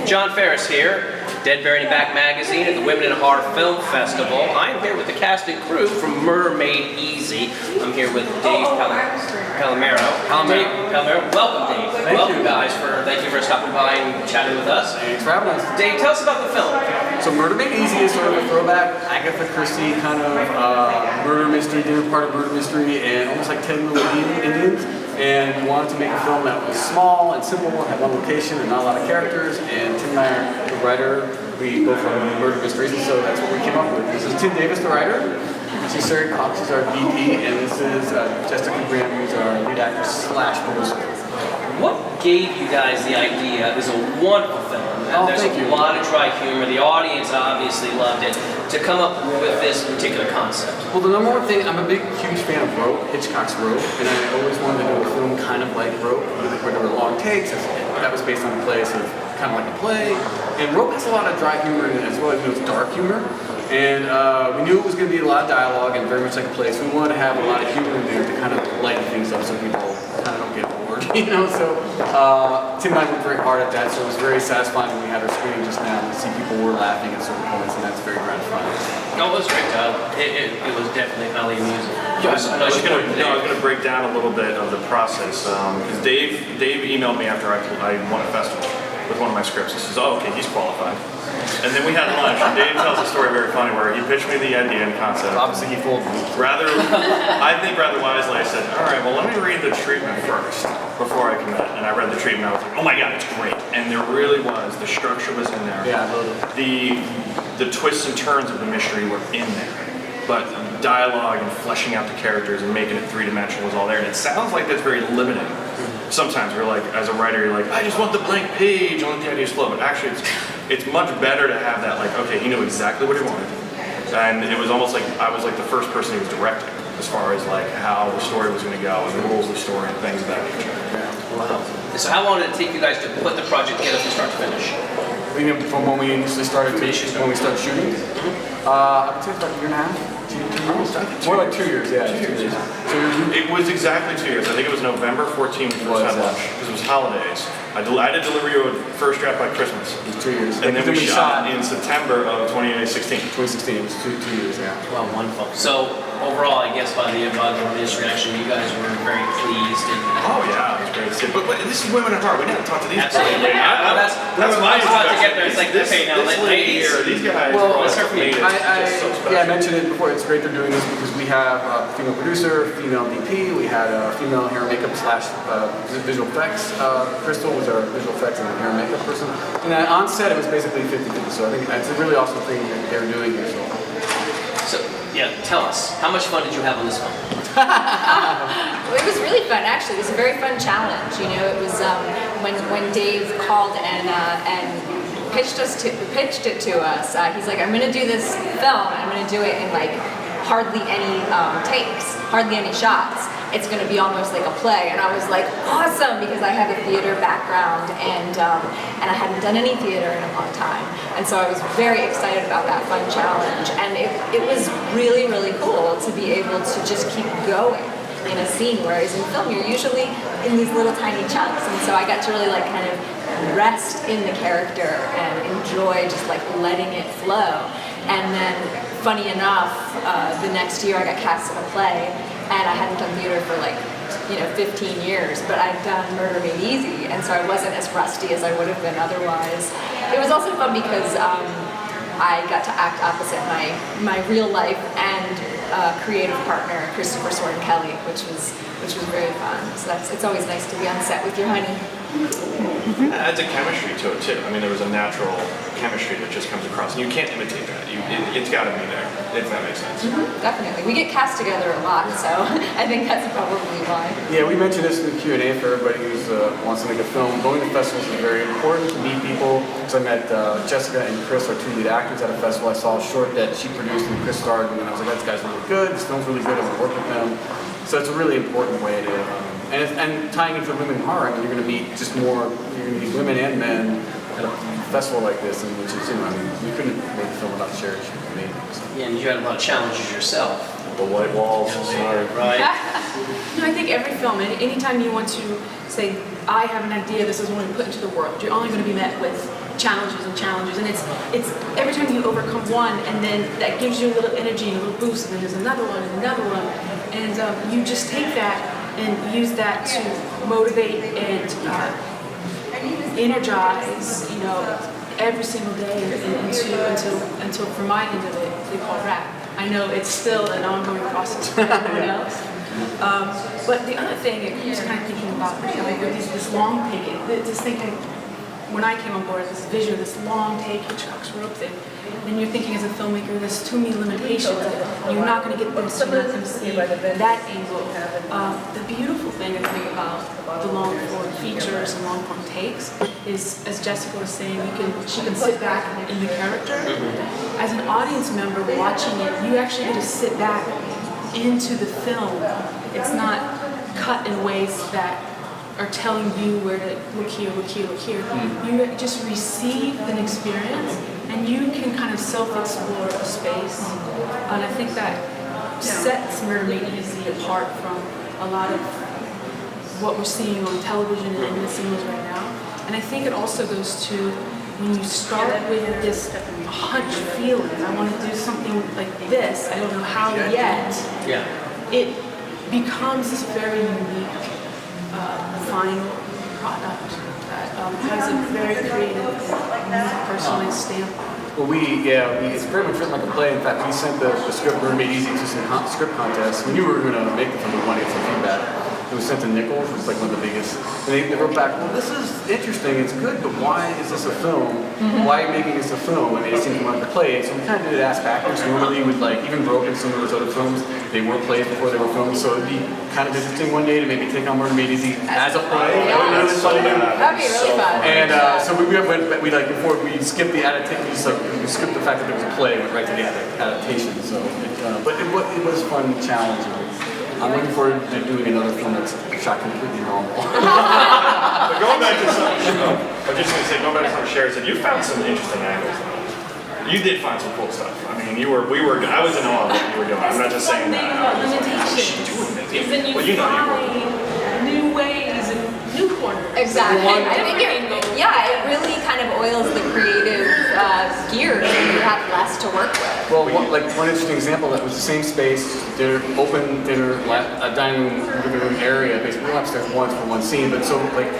John Ferris here, Dead Bearing Back Magazine at the Women in Horror Film Festival. I am here with the cast and crew from Murder Made Easy. I'm here with Dave Palomero. Welcome, Dave. Thank you for stopping by and chatting with us. Thanks for having us. Dave, tell us about the film. So Murder Made Easy is sort of a throwback Agatha Christie kind of murder mystery, dinner party murder mystery, and almost like 10 little Indians. And we wanted to make a film that was small and simple, had one location and not a lot of characters. And Tim and I are the writer. We both love murder mysteries, and so that's what we came up with. This is Tim Davis, the writer. This is Sarah Cox, who's our VP, and this is Jessica Graham, who's our lead actor / producer. What gave you guys the idea? It was a wonderful film. There's a lot of dry humor. The audience obviously loved it. To come up with this particular concept. Well, the number one thing, I'm a huge fan of Rope, Hitchcock's Rope, and I always wanted to do a film kind of like Rope, where there were long takes. That was based on a play, so kind of like a play. And Rope has a lot of dry humor in it as well as dark humor. And we knew it was going to be a lot of dialogue and very much like a play, so we wanted to have a lot of humor in there to kind of lighten things up so people kind of don't get bored, you know? So Tim and I worked very hard at that, so it was very satisfying when we had our screening just now to see people were laughing at certain points, and that's very gratifying. No, it was great, it was definitely highly amusing. I was going to break down a little bit of the process, because Dave emailed me after I won a festival with one of my scripts. He says, oh, okay, he's qualified. And then we had lunch, and Dave tells a story very funny where he pitched me the idea and concept. Obviously, he fooled me. I think rather wisely, I said, all right, well, let me read the treatment first before I commit. And I read the treatment, and I was like, oh my God, it's great. And there really was. The structure was in there. Yeah, I love it. The twists and turns of the mystery were in there. But dialogue and fleshing out the characters and making it three-dimensional was all there. And it sounds like that's very limiting. Sometimes we're like, as a writer, you're like, I just want the blank page, I want the ideas flow. But actually, it's much better to have that, like, okay, he knew exactly what he wanted. And it was almost like I was like the first person he was directing as far as like how the story was going to go and the rules of the story and things of that nature. Wow. So how long did it take you guys to put the project together from start to finish? From when we initially started when we started shooting? I would say it's about a year and a half. 2 years? More like 2 years, yeah. 2 years. So it was exactly 2 years. I think it was November 14th we first had lunch because it was holidays. I had to deliver you a first draft by Christmas. It was 2 years. And then we shot in September of 2016. 2016, it was 2 years, yeah. Well, wonderful. So overall, I guess by the initial reaction, you guys were very pleased. Oh yeah, it was great to see. But this is Women at Heart. We didn't talk to these people. Absolutely. That's my spot to get there. It's like, okay, now ladies. These guys. Well, I I mentioned it before. It's great they're doing this because we have a female producer, female DP. We had a female hair and makeup / visual effects. Crystal was our visual effects and hair and makeup person. And on set, it was basically 50-50. So I think that's a really awesome thing that they're doing here. So yeah, tell us, how much fun did you have on this film? Well, it was really fun, actually. It was a very fun challenge. You know, it was when Dave called and pitched it to us. He's like, I'm going to do this film, and I'm going to do it in like hardly any takes, hardly any shots. It's going to be almost like a play, and I was like, awesome, because I have a theater background, and I hadn't done any theater in a long time, and so I was very excited about that fun challenge, and it was really, really cool to be able to just keep going in a scene, whereas in film you're usually in these little tiny chunks, and so I got to really like kind of rest in the character and enjoy just like letting it flow. And then, funny enough, the next year I got cast in a play, and I hadn't done theater for like, 15 years, but I'd done Murder Made Easy, and so I wasn't as rusty as I would have been otherwise. It was also fun because I got to act opposite my real life and creative partner, Christopher Soren Kelly, which was very fun. So it's always nice to be on set with your honey. It adds a chemistry to it too. I mean, there was a natural chemistry that just comes across, and you can't imitate that. It's got to be there, if that makes sense. Definitely. We get cast together a lot, so I think that's probably why. Yeah, we mentioned this in the Q&A for everybody who wants to make a film. Going to festivals is very important to meet people. So I met Jessica and Chris, our 2 lead actors at a festival. I saw a short that she produced and Chris starred, and I was like, that guy's really good. This film's really good. I want to work with them. So it's a really important way to, and tying into women horror, I mean, you're going to meet you're going to meet women and men at a festival like this, and which is, we couldn't make a film without Sherry. She was amazing. So. Yeah, and you had a lot of challenges yourself. The white walls, right? No, I think every film, anytime you want to say, I have an idea, this is what I'm going to put into the world, you're only going to be met with challenges and challenges, and it's every time you overcome one, and then that gives you a little energy and a little boost, and then there's another one and another one, and you just take that and use that to motivate and energize, you know, every single day until for my end of it, they call rap. I know it's still an ongoing process for everyone else. But the other thing, I was kind of thinking about, you know, this long take, this thinking, when I came on board, this vision of this long take Hitchcock's rope thing, and you're thinking as a filmmaker, there's too many limitations. You're not going to get this, you're not going to see that angle. The beautiful thing I think about the long form features and long form takes is, as Jessica was saying, she can sit back in the character. As an audience member watching it, you actually get to sit back into the film. It's not cut in ways that are telling you where to look here, look here, look here. You just receive an experience and you can kind of self-explore a space. And I think that sets Mermaid Easy apart from a lot of what we're seeing on television and in the cinemas right now. And I think it also goes to when you start with this hunch feeling, I want to do something like this, I don't know how yet, it becomes this very unique final product that has a very creative, personalized stamp. Well, it's very much written like a play. In fact, we sent the script Mermaid Easy to some script contests. We knew we were going to make the film, we wanted to get some feedback. It was sent to Nichols, which is like one of the biggest. And they wrote back, well, this is interesting, it's good, but why is this a film? Why are you making this a film? I mean, it seemed like a play. So we kind of did it ass backwards. Normally, with like, even Broken, some of those other films, they were plays before they were filmed. So it'd be kind of interesting one day to maybe take on Mermaid Easy as a play. That would be really fun to do. That'd be really fun. And so we like before we skipped the adaptation, we skipped the fact that there was a play, went right to the adaptation. So, but it was fun, challenging. I'm looking forward to doing another film that's shot completely normal. But going back to something, I was just going to say, going back to something Sherry said, you found some interesting angles. You did find some cool stuff. I mean, I was in awe of what you were doing. I'm not just saying that. About limitations is that you find new ways and new corners. Exactly. I think it really kind of oils the creative gears and you have less to work with. Well, one interesting example, that was the same space, open dinner, dining room, living room area, basically we went upstairs once for one scene, but so like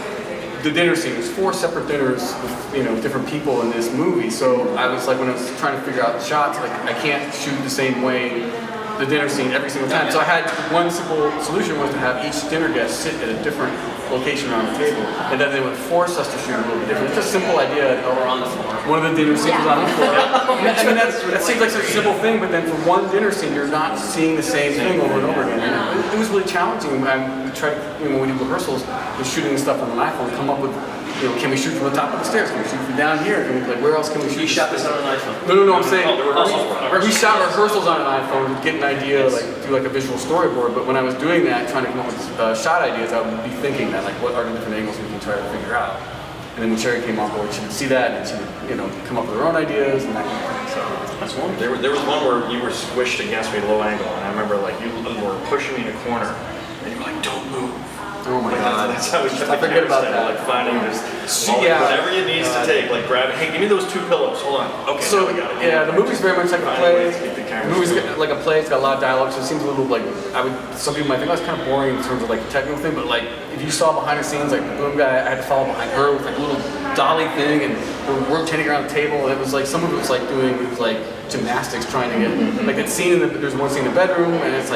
the dinner scene, there's 4 separate dinners with different people in this movie. So I was like, when I was trying to figure out the shots, like I can't shoot the same way the dinner scene every single time. So I had one simple solution was to have each dinner guest sit at a different location around the table, and then they would force us to shoot a little bit different. It's a simple idea. Or on the floor. One of the dinner scenes was on the floor. I mean, that seems like such a simple thing, but then for one dinner scene, you're not seeing the same thing over and over again. And it was really challenging. We tried, when we did rehearsals, we're shooting stuff on an iPhone, come up with, can we shoot from the top of the stairs? Can we shoot from down here? Can we, where else can we shoot? You shot this on an iPhone? No, I'm saying, we shot rehearsals. rehearsals on an iPhone to get an idea, do a visual storyboard, but when I was doing that, trying to come up with shot ideas, I would be thinking that, what are the different angles we can try to figure out? And then when Sherry came on board, she would see that, and she would, come up with her own ideas, and that kind of thing. So That's one. There was one where you were squished against me low angle, and I remember you were pushing me in a corner, and you were like, "Don't move." oh my God. That's how we I forget about that. Finding whatever it needs to take, grab. Hey, give me those 2 pillows. Hold on. Okay. So now we got it. the movie's very much like a play. Keep the camera The movie's straight. like a play. It's got a lot of dialogue, so it seems a little some people might think that's kind of boring in terms of the technical thing, but if you saw behind the scenes, the boom guy, I had to follow behind her with a little dolly thing, and we're rotating around the table, and it was some of it was doing gymnastics, trying to get that scene there's one scene in the bedroom, and it's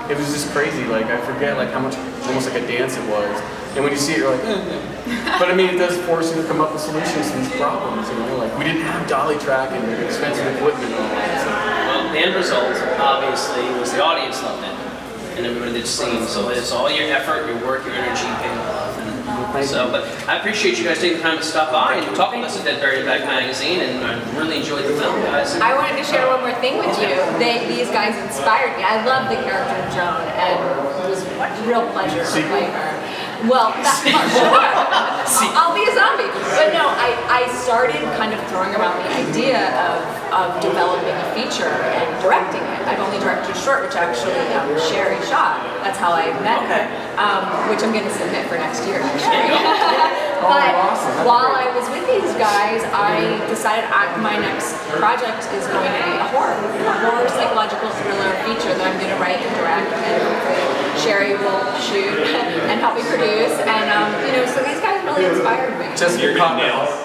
it was just crazy. I forget how much, almost like a dance it was. And when you see it, you're like, eh. But I mean, it does force you to come up with solutions to these problems. We didn't have dolly track and expensive equipment and all that. So. Well, the end result, obviously, was the audience loved it. And everybody that's seen. So it's all your effort, your work, your energy paid off. But I appreciate you guys taking the time to stop by and talk with us at Dead Buried Back magazine, and I really enjoyed the film, guys. I wanted to share one more thing with you. These guys inspired me. I love the character of Joan, and it was a real pleasure to play her. Well, sure. I'll be a zombie. But no, I started kind of throwing around the idea of developing a feature and directing it. I've only directed a short, which actually Sherry shot. That's how I met her, which I'm going to submit for next year, actually. But awesome. That's while great. I was with these guys, I decided my next project is going to be a horror psychological thriller feature that I'm going to write and direct, and hopefully Sherry will shoot and help me produce. And so these guys really inspired me. Jessica You're gonna Cotton. nail it.